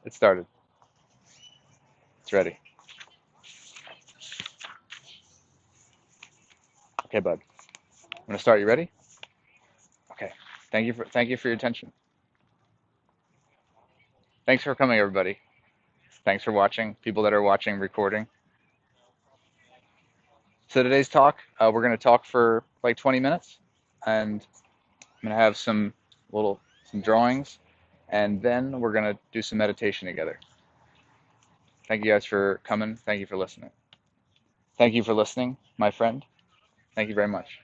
It started. It's ready. Okay, bud. I'm gonna start. You ready? Okay. Thank you for your attention. Thanks for coming, everybody. Thanks for watching. People that are watching, recording. So today's talk, we're gonna talk for like 20 minutes, and I'm gonna have some drawings, and then we're gonna do some meditation together. Thank you guys for coming. Thank you for listening. Thank you for listening, my friend. Thank you very much.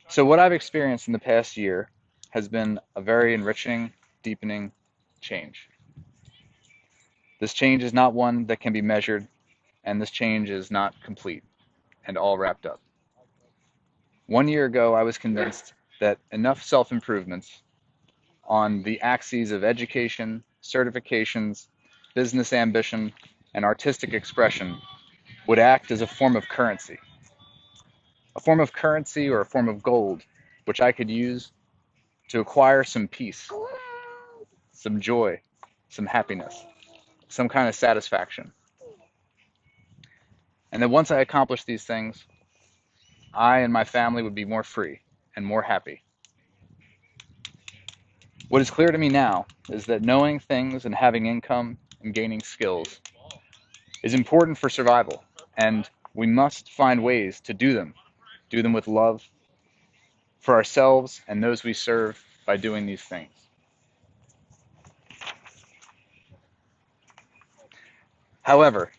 So what I've experienced in the past year has been a very enriching, deepening change. This change is not one that can be measured, and this change is not complete and all wrapped up. 1 year ago, I was convinced that enough self-improvements on the axes of education, certifications, business ambition, and artistic expression would act as a form of currency or a form of gold, which I could use to acquire some peace, some joy, some happiness, some kind of satisfaction. And that once I accomplished these things, I and my family would be more free and more happy. What is clear to me now is that knowing things and having income and gaining skills is important for survival, and we must find ways to do them with love for ourselves and those we serve by doing these things. However,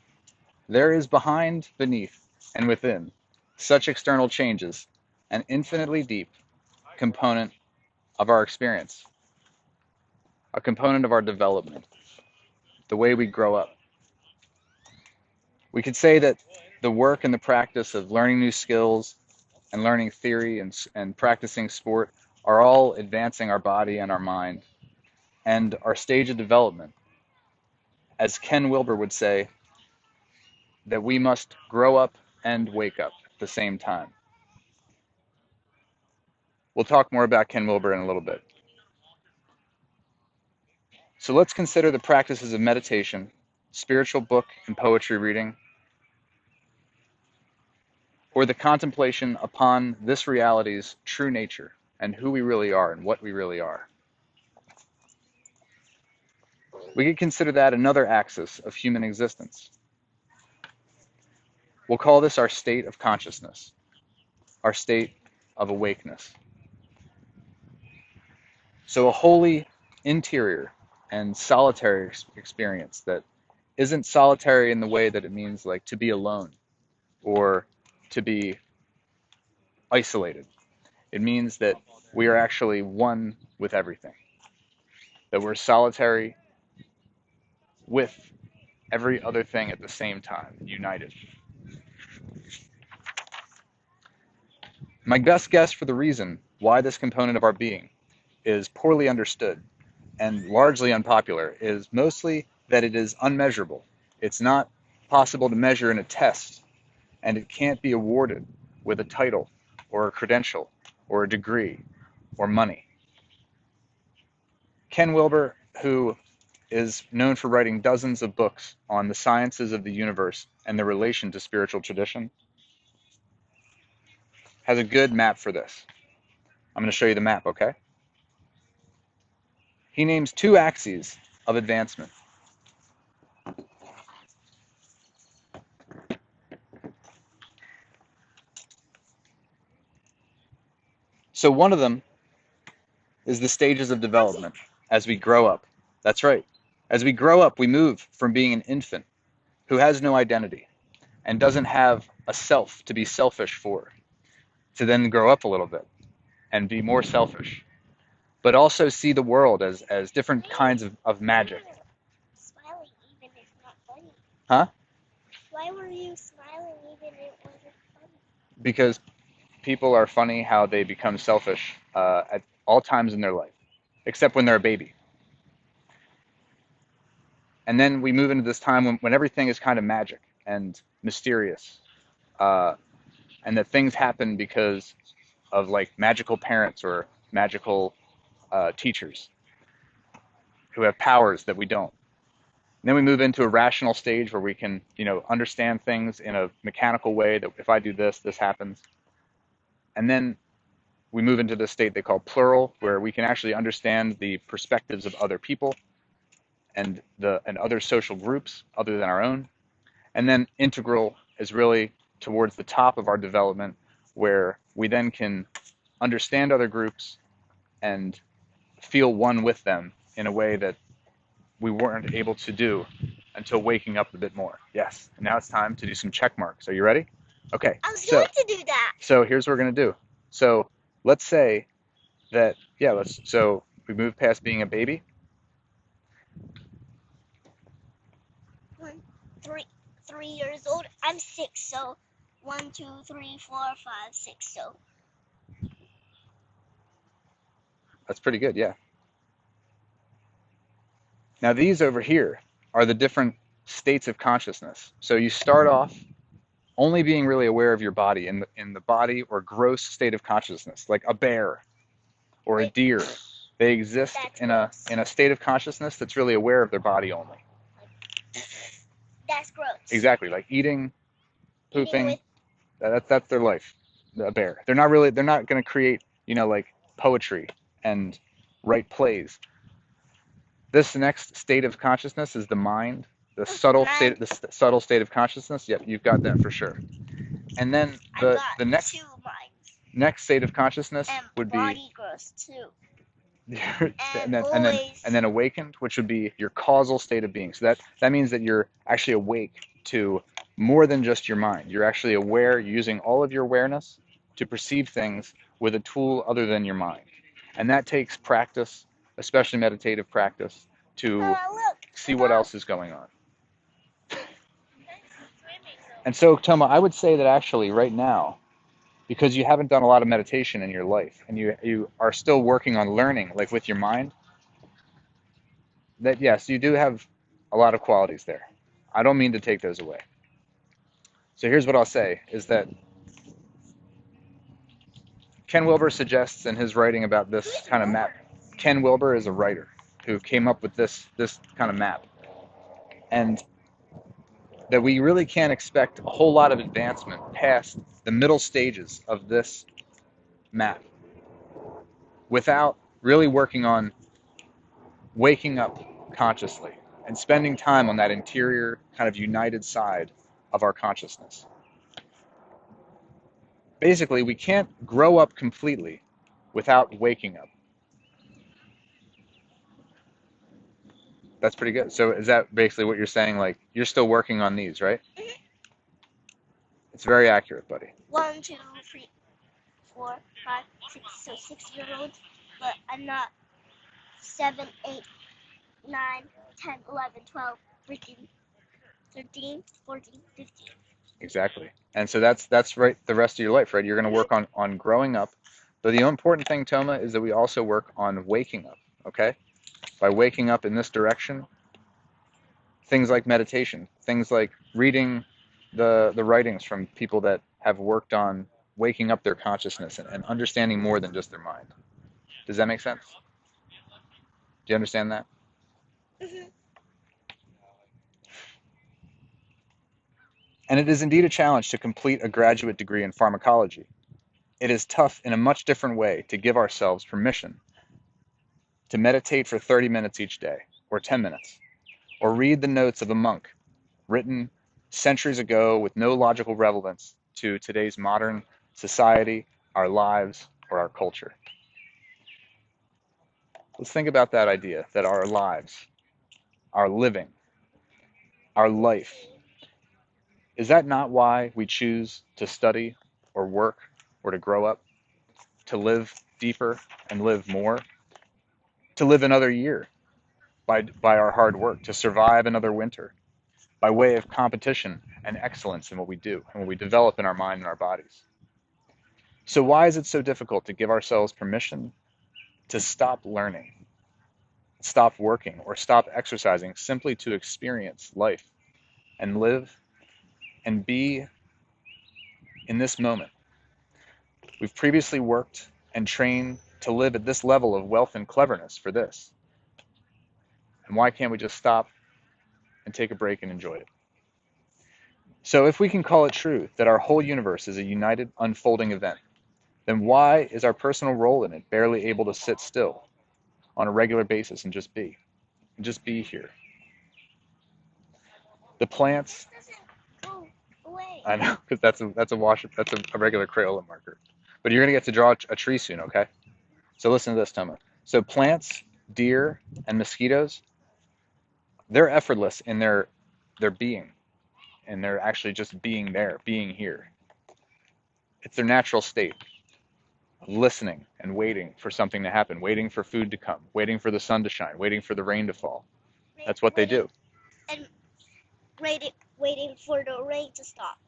there is behind, beneath, and within such external changes an infinitely deep component of our experience, a component of our development, the way we grow up. We could say that the work and the practice of learning new skills and learning theory and practicing sport are all advancing our body and our mind and our stage of development. As Ken Wilber would say, that we must grow up and wake up at the same time. We'll talk more about Ken Wilber in a little bit. So let's consider the practices of meditation, spiritual book and poetry reading, or the contemplation upon this reality's true nature and who we really are and what we really are. We could consider that another axis of human existence. We'll call this our state of consciousness, our state of awakeness. So a wholly interior and solitary experience that isn't solitary in the way that it means like to be alone or to be isolated. It means that we are actually one with everything, that we're solitary with every other thing at the same time, united. My best guess for the reason why this component of our being is poorly understood and largely unpopular is mostly that it is unmeasurable. It's not possible to measure in a test, and it can't be awarded with a title or a credential or a degree or money. Ken Wilber, who is known for writing dozens of books on the sciences of the universe and their relation to spiritual tradition, has a good map for this. I'm going to show you the map, okay? He names two axes of advancement. So one of them is the stages of development as we grow up. That's right. As we grow up, we move from being an infant who has no identity and doesn't have a self to be selfish for, to then grow up a little bit and be more selfish, but also see the world as different kinds of magic. Smiling even if not funny. Huh? Why were you smiling even if it wasn't funny? Because people are funny how they become selfish at all times in their life, except when they're a baby. And then we move into this time when everything is kind of magic and mysterious, uh, and that things happen because of like magical parents or magical teachers who have powers that we don't. And then we move into a rational stage where we can, understand things in a mechanical way that if I do this, this happens. And then we move into this state they call plural, where we can actually understand the perspectives of other people and other social groups other than our own. And then integral is really towards the top of our development, where we then can understand other groups and feel one with them in a way that we weren't able to do until waking up a bit more. Yes. And now it's time to do some check marks. Are you ready? Okay. I was going to do that. So here's what we're going to do. So let's say that, so we move past being a baby. 3 years old. I'm 6, so 1, 2, 3, 4, 5, 6. So That's pretty good, yeah. Now these over here are the different states of consciousness. So you start off only being really aware of your body in the body or gross state of consciousness, like a bear or a deer. They exist in a state of consciousness that's really aware of their body only. That's gross. Exactly, like eating, pooping. That's their life. A bear. They're not going to create, like poetry and write plays. This next state of consciousness is the mind, the subtle state of consciousness. Yep, you've got that for sure. And then the next state of consciousness would be body gross too. and then awakened, which would be your causal state of being. So that means that you're actually awake to more than just your mind. You're actually aware, using all of your awareness to perceive things with a tool other than your mind. And that takes practice, especially meditative practice, to see what else is going on. And so, Toma, I would say that actually right now, because you haven't done a lot of meditation in your life and you are still working on learning, like with your mind, that yes, you do have a lot of qualities there. I don't mean to take those away. So here's what I'll say is that Ken Wilber suggests in his writing about this kind of map. Ken Wilber is a writer who came up with this kind of map. And that we really can't expect a whole lot of advancement past the middle stages of this map without really working on waking up consciously and spending time on that interior kind of united side of our consciousness. Basically, we can't grow up completely without waking up. That's pretty good. So is that basically what you're saying? Like, you're still working on these, right? Mm-hmm. It's very accurate, buddy. 1, 2, 3, 4, 5, 6. So 6-year-olds, but I'm not 7, 8, 9, 10, 11, 12, 13, 14, 15. Exactly. And so that's right, the rest of your life, right? You're going to work on growing up. But the important thing, Toma, is that we also work on waking up, okay? By waking up in this direction, things like meditation, things like reading the writings from people that have worked on waking up their consciousness and understanding more than just their mind. Does that make sense? Do you understand that? Mm-hmm. And it is indeed a challenge to complete a graduate degree in pharmacology. It is tough in a much different way to give ourselves permission to meditate for 30 minutes each day, or 10 minutes, or read the notes of a monk written centuries ago with no logical relevance to today's modern society, our lives, or our culture. Let's think about that idea that our lives, our living, our life, is that not why we choose to study or work or to grow up? To live deeper and live more? To live another year by our hard work? To survive another winter by way of competition and excellence in what we do and what we develop in our mind and our bodies? So why is it so difficult to give ourselves permission to stop learning, stop working, or stop exercising simply to experience life and live and be in this moment? We've previously worked and trained to live at this level of wealth and cleverness for this? And why can't we just stop and take a break and enjoy it? So if we can call it true that our whole universe is a united, unfolding event, then why is our personal role in it barely able to sit still on a regular basis and just be? And just be here. The plants, Go away. I know, because that's a regular Crayola marker. But you're gonna get to draw a tree soon, okay? So listen to this, Toma. So plants, deer, and mosquitoes, they're effortless in their being, and they're actually just being there, being here. It's their natural state of listening and waiting for something to happen, waiting for food to come, waiting for the sun to shine, waiting for the rain to fall. That's what they do. And waiting for the rain to stop.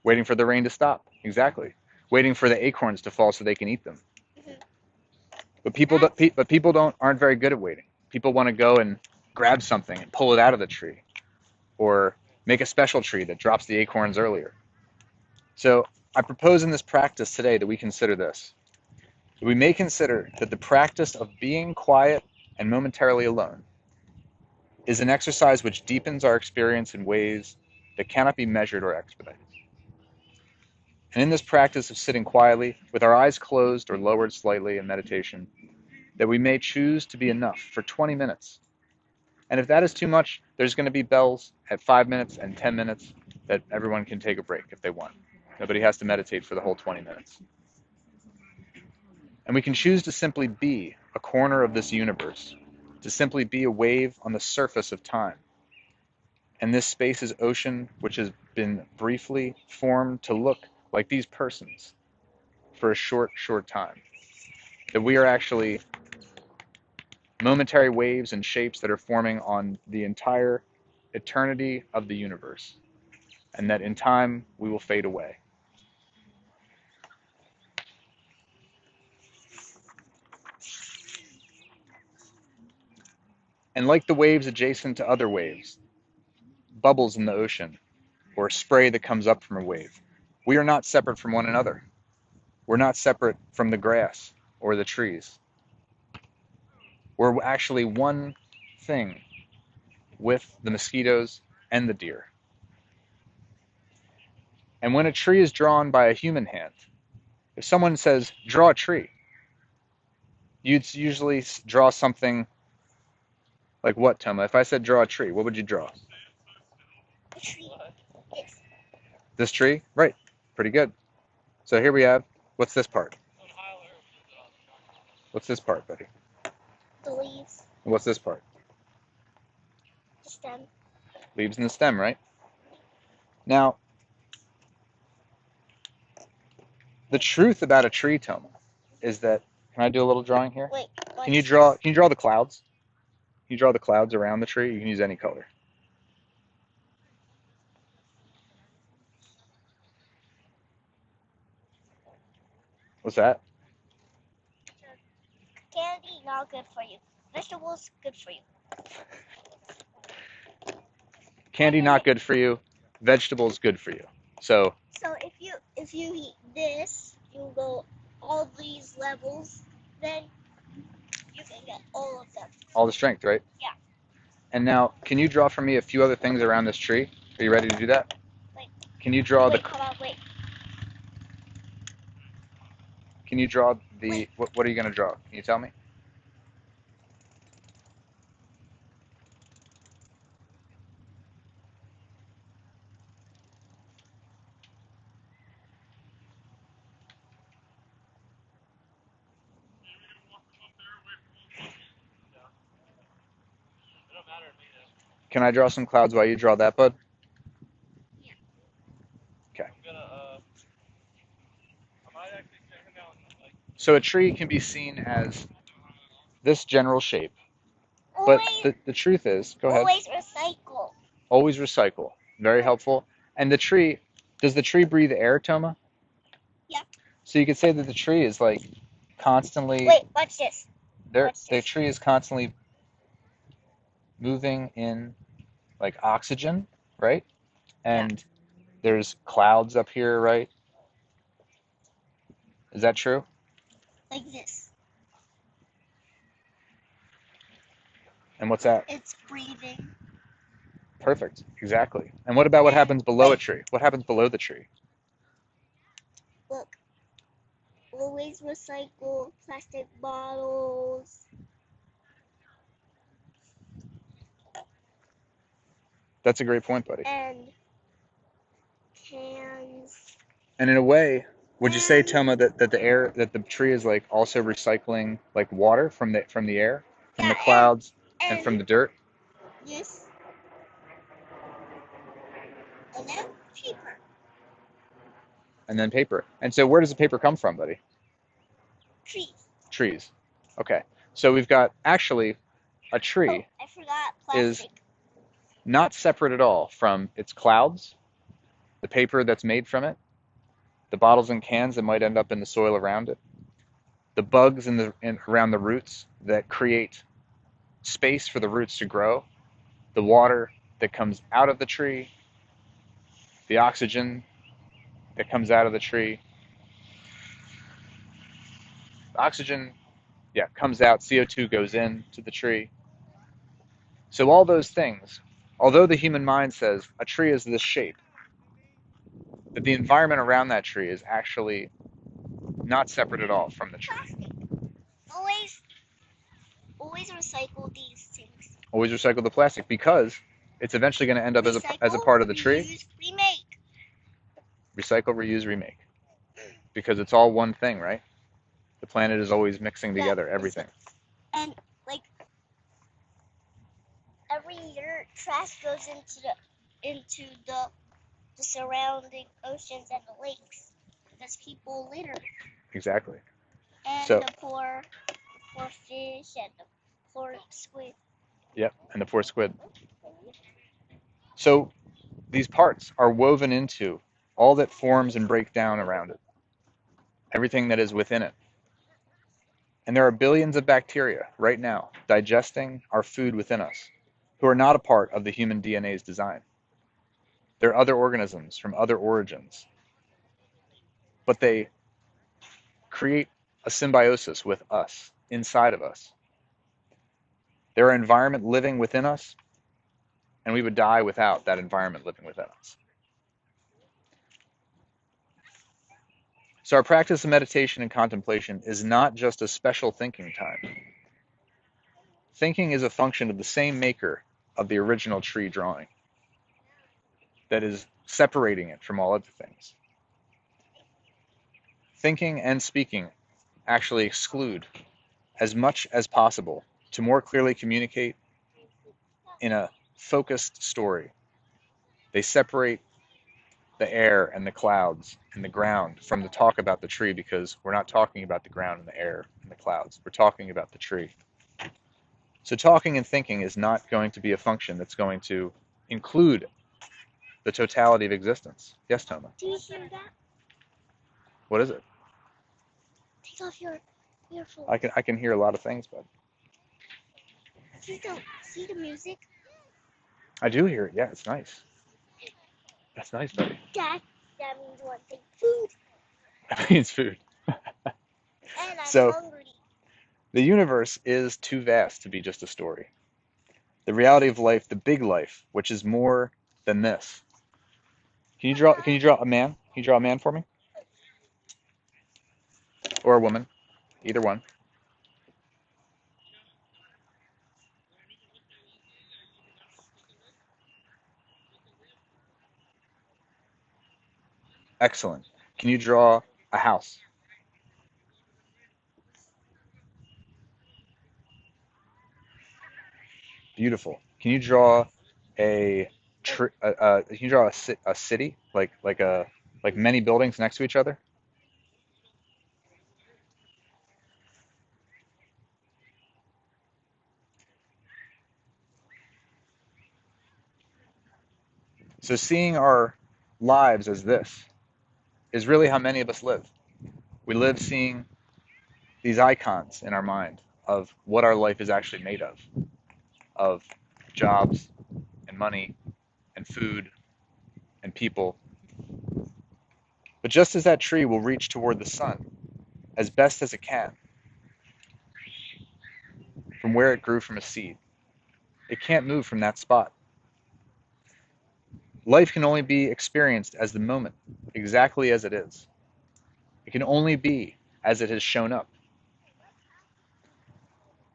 Waiting for the rain to stop. Exactly. Waiting for the acorns to fall so they can eat them. Mhm. But people don't aren't very good at waiting. People want to go and grab something and pull it out of the tree, or make a special tree that drops the acorns earlier. So I propose in this practice today that we consider this. We may consider that the practice of being quiet and momentarily alone is an exercise which deepens our experience in ways that cannot be measured or expedited. And in this practice of sitting quietly, with our eyes closed or lowered slightly in meditation, that we may choose to be enough for 20 minutes. And if that is too much, there's going to be bells at 5 minutes and 10 minutes that everyone can take a break if they want. Nobody has to meditate for the whole 20 minutes. And we can choose to simply be a corner of this universe, to simply be a wave on the surface of time. And this space is ocean, which has been briefly formed to look like these persons for a short, short time. That we are actually momentary waves and shapes that are forming on the entire eternity of the universe. And that in time we will fade away. And like the waves adjacent to other waves, bubbles in the ocean, or spray that comes up from a wave, we are not separate from one another. We're not separate from the grass or the trees. We're actually one thing with the mosquitoes and the deer. And when a tree is drawn by a human hand, if someone says, draw a tree, you'd usually draw something like what, Toma? If I said draw a tree, what would you draw? A tree. This. This tree? Right. Pretty good. So here we have, what's this part? What's this part, buddy? The leaves. And what's this part? The stem. Leaves in the stem, right? Now, the truth about a tree, Toma, is that, can I do a little drawing here? Wait. Can you draw the clouds? Can you draw the clouds around the tree? You can use any color. What's that? Candy, not good for you. Vegetables, good for you. Candy, not good for you. Vegetables, good for you. So if you eat this, you go all these levels, then you can get all of them. all the strength, right? Yeah. And now, can you draw for me a few other things around this tree? Are you ready to do that? Wait. Can you draw Wait, hold on, wait. Can you draw the? Wait. What are you going to draw? Can you tell me? Can I draw some clouds while you draw that, bud? Yeah. Okay. So a tree can be seen as this general shape, but Always, the truth is, go ahead. always recycle. Always recycle. Very helpful. And the tree, does the tree breathe air, Toma? Yeah. So you could say that the tree is like constantly. Wait, watch this. The tree is constantly moving in like oxygen, right? And there's clouds up here, right? Is that true? Like this. And what's that? It's breathing. Perfect. Exactly. And what about what And happens below a tree? What happens below the tree? look, always recycle plastic bottles. That's a great point, buddy. And cans. And in a way, would you say, Toma, that the tree is like also recycling like water from the air, from Yeah, the clouds, and and from the dirt, yes, and then paper. and then paper? And so where does the paper come from, buddy? Trees. Trees. Okay. So we've got actually a Oh, tree I forgot is plastic. not separate at all from its clouds, the paper that's made from it, the bottles and cans that might end up in the soil around it, the bugs around the roots that create space for the roots to grow, the water that comes out of the tree, the oxygen that comes out of the tree. The oxygen, yeah, comes out, CO2 goes into the tree. So all those things, although the human mind says a tree is this shape, that the environment around that tree is actually not separate at all from the tree. Plastic. Always, always recycle these things. Always recycle the plastic because it's eventually going to end up as a Recycle, part of the tree. reuse, remake. Recycle, reuse, remake. Because it's all one thing, right? The planet is always mixing Yeah, together everything. and like every year, trash goes into the surrounding oceans and the lakes because people litter. Exactly. And So, the poor fish and the poor squid. yep, and the poor squid. So these parts are woven into all that forms and breaks down around it, everything that is within it. And there are billions of bacteria right now digesting our food within us who are not a part of the human DNA's design. They're other organisms from other origins, but they create a symbiosis with us, inside of us. There are environment living within us, and we would die without that environment living within us. So our practice of meditation and contemplation is not just a special thinking time. Thinking is a function of the same maker of the original tree drawing that is separating it from all other things. Thinking and speaking actually exclude as much as possible to more clearly communicate in a focused story. They separate the air and the clouds and the ground from the talk about the tree because we're not talking about the ground and the air and the clouds. We're talking about the tree. So talking and thinking is not going to be a function that's going to include the totality of existence. Yes, Toma. Do you hear that? What is it? Take off your earphones. I can hear a lot of things, but See the music? I do hear it. Yeah, it's nice. That's nice, buddy. That means one thing. Food. That means food. And I'm So hungry. the universe is too vast to be just a story. The reality of life, the big life, which is more than this. Can you draw a man? Can you draw a man for me? Or a woman? Either one. Excellent. Can you draw a house? Beautiful. Can you draw a can you draw a city like many buildings next to each other? So seeing our lives as this is really how many of us live. We live seeing these icons in our mind of what our life is actually made of jobs and money and food and people. But just as that tree will reach toward the sun as best as it can from where it grew from a seed, It can't move from that spot. Life can only be experienced as the moment, exactly as it is. It can only be as it has shown up.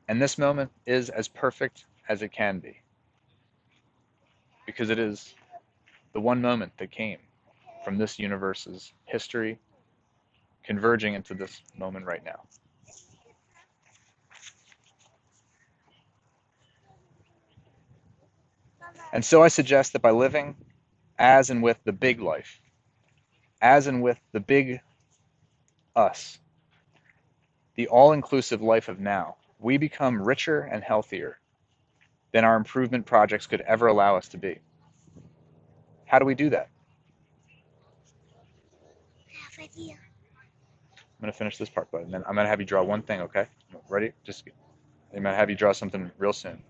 And this moment is as perfect as it can be, because it is the one moment that came from this universe's history converging into this moment right now. And so I suggest that by living as and with the big life, as and with the big us, the all-inclusive life of now, we become richer and healthier than our improvement projects could ever allow us to be. How do we do that? I have idea. I'm going to finish this part, but then I'm going to have you draw one thing, okay? Ready? I'm going to have you draw something real soon.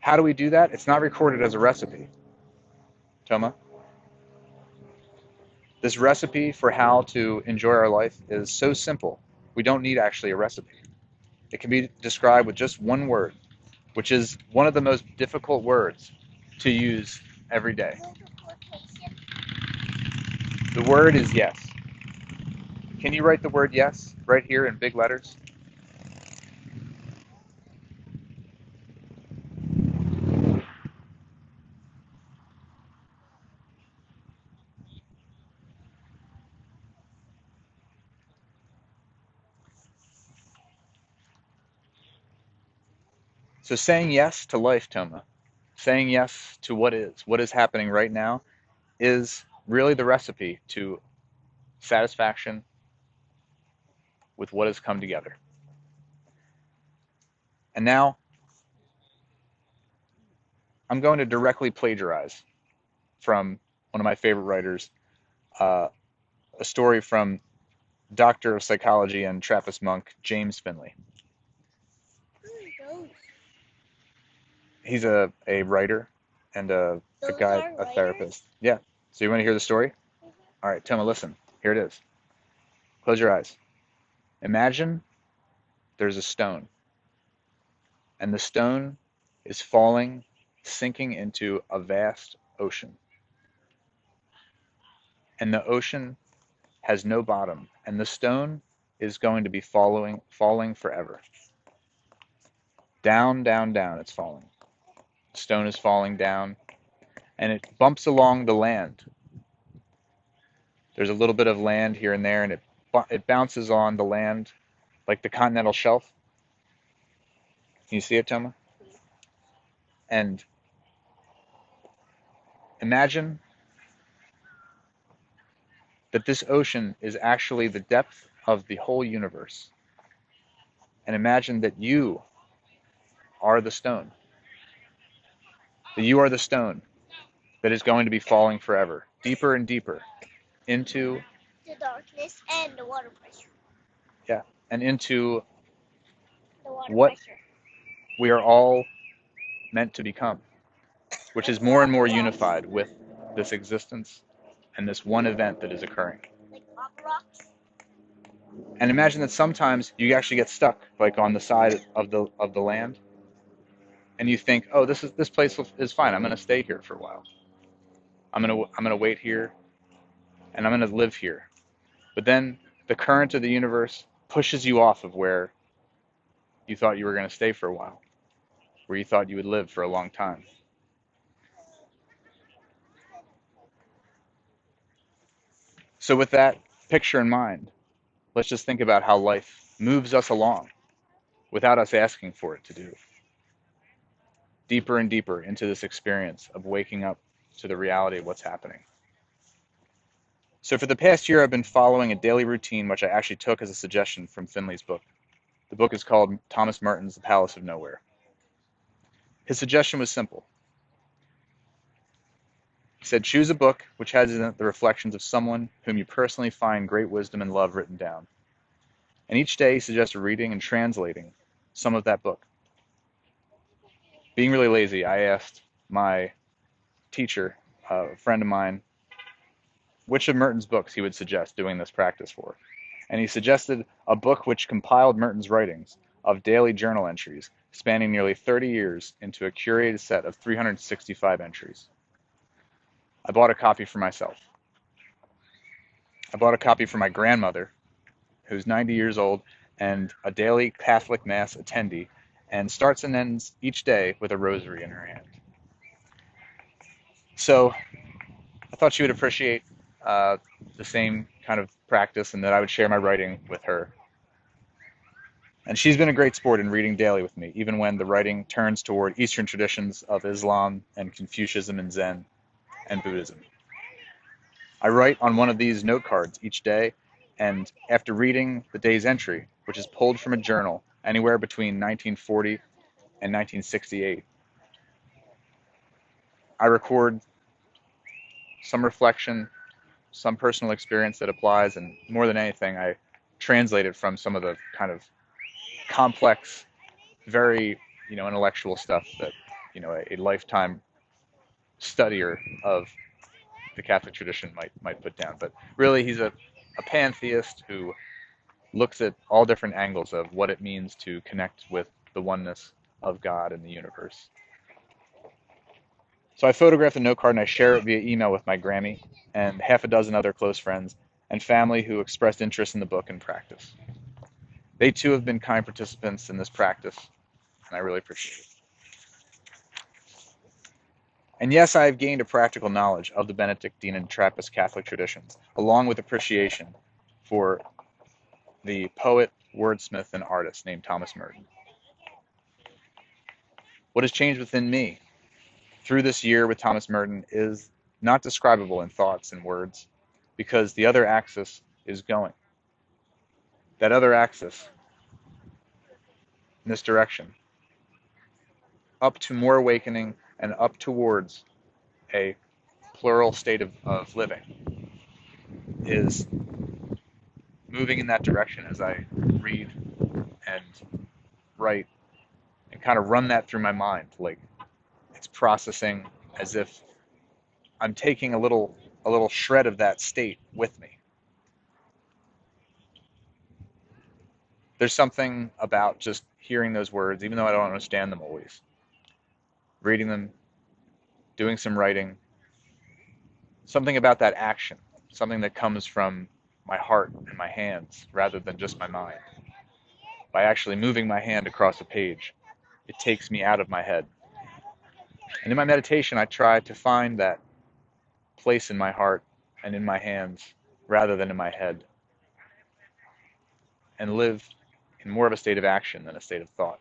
How do we do that? It's not recorded as a recipe. Toma? This recipe for how to enjoy our life is so simple. We don't need actually a recipe. It can be described with just one word, which is one of the most difficult words to use every day. The word is yes. Can you write the word yes right here in big letters? So saying yes to life, Toma, saying yes to what is happening right now, is really the recipe to satisfaction with what has come together. And now I'm going to directly plagiarize from one of my favorite writers, uh, a story from Doctor of Psychology and Trappist monk James Finley. He's a writer and a guy, a therapist. Yeah. So you want to hear the story? All right, Toma, listen. Here it is. Close your eyes. Imagine there's a stone, and the stone is falling, sinking into a vast ocean. And the ocean has no bottom, and the stone is going to be falling forever. Down, down, down, it's falling. The stone is falling down, and it bumps along the land. There's a little bit of land here and there, and it bounces on the land like the continental shelf. Can you see it, Toma? And imagine that this ocean is actually the depth of the whole universe. And imagine that you are the stone. That you are the stone that is going to be falling forever, deeper and deeper into The darkness and the water pressure. yeah, and into The water what pressure. we are all meant to become, which is more and more unified with this existence and this one event that is occurring. Like lava rocks. And imagine that sometimes you actually get stuck, like on the side of the land, and you think, oh, this place is fine. I'm going to stay here for a while. I'm gonna wait here, and I'm going to live here. But then the current of the universe pushes you off of where you thought you were going to stay for a while, where you thought you would live for a long time. So with that picture in mind, let's just think about how life moves us along without us asking for it to do, deeper and deeper into this experience of waking up to the reality of what's happening. So for the past year, I've been following a daily routine, which I actually took as a suggestion from Finley's book. The book is called Thomas Merton's The Palace of Nowhere. His suggestion was simple. He said, choose a book which has in it the reflections of someone whom you personally find great wisdom and love written down. And each day he suggested reading and translating some of that book. Being really lazy, I asked my teacher, a friend of mine, which of Merton's books he would suggest doing this practice for. And he suggested a book which compiled Merton's writings of daily journal entries spanning nearly 30 years into a curated set of 365 entries. I bought a copy for myself. I bought a copy for my grandmother, who's 90 years old and a daily Catholic Mass attendee, and starts and ends each day with a rosary in her hand. So I thought she would appreciate uh, the same kind of practice and that I would share my writing with her. And she's been a great sport in reading daily with me, even when the writing turns toward Eastern traditions of Islam and Confucianism and Zen and Buddhism. I write on one of these note cards each day, and after reading the day's entry, which is pulled from a journal anywhere between 1940 and 1968, I record some reflection, some personal experience that applies, and more than anything, I translate it from some of the kind of complex, very intellectual stuff that a lifetime studier of the Catholic tradition might put down. But really, he's a pantheist who looks at all different angles of what it means to connect with the oneness of God and the universe. So I photograph the note card and I share it via email with my Grammy and half a dozen other close friends and family who expressed interest in the book and practice. They too have been kind participants in this practice, and I really appreciate it. And yes, I have gained a practical knowledge of the Benedictine and Trappist Catholic traditions, along with appreciation for the poet, wordsmith, and artist named Thomas Merton. What has changed within me through this year with Thomas Merton is not describable in thoughts and words, because the other axis is going. That other axis, in this direction, up to more awakening and up towards a plural state of living, is moving in that direction as I read and write and kind of run that through my mind. Like it's processing as if I'm taking a little shred of that state with me. There's something about just hearing those words, even though I don't understand them always, reading them, doing some writing, something about that action, something that comes from my heart and my hands rather than just my mind. By actually moving my hand across a page, it takes me out of my head. And in my meditation, I try to find that place in my heart and in my hands rather than in my head and live in more of a state of action than a state of thought,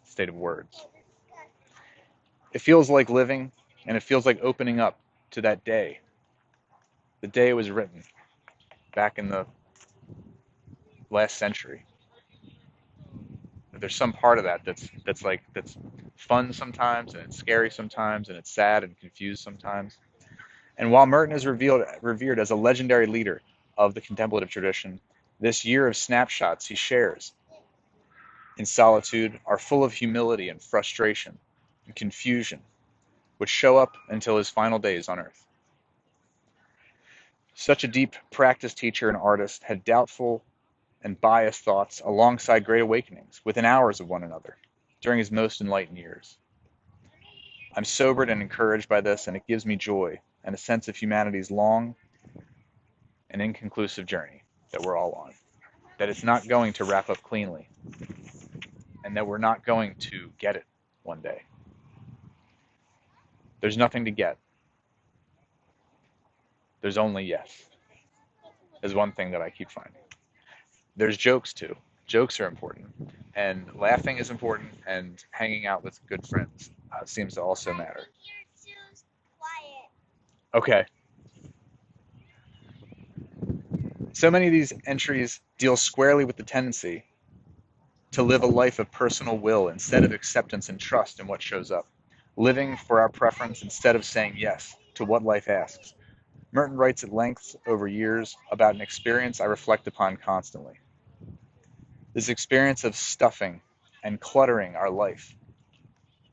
a state of words. It feels like living and it feels like opening up to that day, the day it was written back in the last century. There's some part of that that's fun sometimes and it's scary sometimes and it's sad and confused sometimes. And while Merton is revered as a legendary leader of the contemplative tradition, this year of snapshots he shares in solitude are full of humility and frustration and confusion, which show up until his final days on earth. Such a deep practice teacher and artist had doubtful and biased thoughts alongside great awakenings within hours of one another during his most enlightened years. I'm sobered and encouraged by this, and it gives me joy and a sense of humanity's long and inconclusive journey that we're all on. That it's not going to wrap up cleanly, and that we're not going to get it one day. There's nothing to get. There's only yes, is one thing that I keep finding. There's jokes too. Jokes are important, and laughing is important, and hanging out with good friends seems to also matter. Okay. So many of these entries deal squarely with the tendency to live a life of personal will instead of acceptance and trust in what shows up, living for our preference instead of saying yes to what life asks. Merton writes at length over years about an experience I reflect upon constantly. This experience of stuffing and cluttering our life,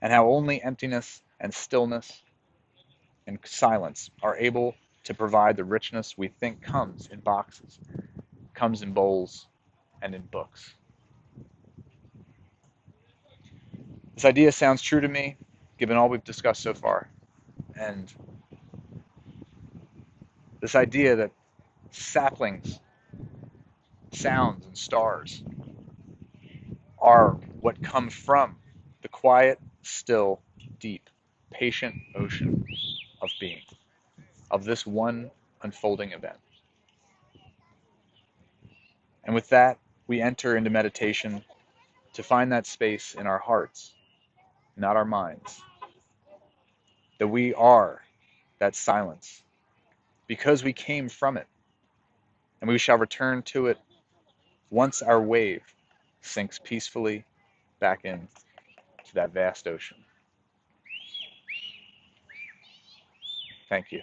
and how only emptiness and stillness and silence are able to provide the richness we think comes in boxes, comes in bowls, and in books. This idea sounds true to me, given all we've discussed so far. And this idea that saplings, sounds, and stars are what come from the quiet, still, deep, patient ocean of being, of this one unfolding event. And with that, we enter into meditation to find that space in our hearts, not our minds, that we are that silence because we came from it, and we shall return to it once our wave sinks peacefully back in to that vast ocean. Thank you.